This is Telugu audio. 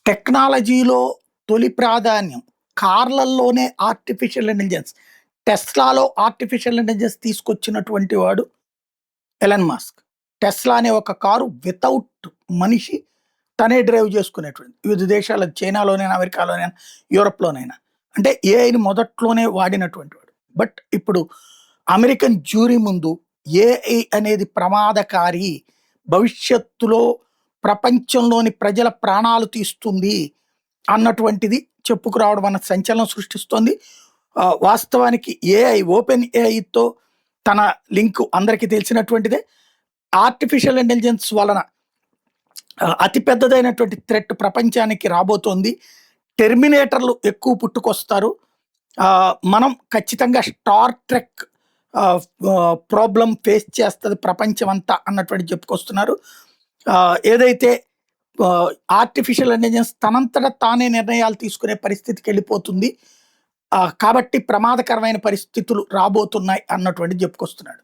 టెక్నాలజీలో తొలి ప్రాధాన్యం కార్లల్లోనే ఆర్టిఫిషియల్ ఇంటెలిజెన్స్. టెస్లాలో ఆర్టిఫిషియల్ ఇంటెలిజెన్స్ తీసుకొచ్చినటువంటి వాడు ఎలన్ మస్క్. టెస్లా అనే ఒక కారు వితౌట్ మనిషి తనే డ్రైవ్ చేసుకునేటువంటిది. వివిధ దేశాల చైనాలోనైనా, అమెరికాలోనైనా, యూరప్‌లోనైనా. అంటే ఏఐని మొదట్లోనే వాడినటువంటి వాడు. బట్ ఇప్పుడు అమెరికన్ జ్యూరీ ముందు ఏఐ అనేది ప్రమాదకారి, భవిష్యత్తులో ప్రపంచంలోని ప్రజల ప్రాణాలు తీస్తుంది అన్నటువంటిది చెప్పుకురావడం అన్న సంచలనం సృష్టిస్తోంది. వాస్తవానికి ఏఐ, ఓపెన్ ఏఐతో తన లింకు అందరికీ తెలిసినటువంటిదే. ఆర్టిఫిషియల్ ఇంటెలిజెన్స్ వలన అతి పెద్దదైనటువంటి థ్రెట్ ప్రపంచానికి రాబోతోంది. టెర్మినేటర్లు ఎక్కువ పుట్టుకొస్తారు. మనం ఖచ్చితంగా స్టార్ ట్రెక్ ప్రాబ్లం ఫేస్ చేస్తది ప్రపంచం అంతా అన్నటువంటి చెప్పుకొస్తున్నారు. ఏదైతే ఆర్టిఫిషియల్ ఇంటెలిజెన్స్ తనంతట తానే నిర్ణయాలు తీసుకునే పరిస్థితికి వెళ్ళిపోతుంది. కాబట్టి ప్రమాదకరమైన పరిస్థితులు రాబోతున్నాయి అన్నటువంటిది చెప్పుకొస్తున్నాడు.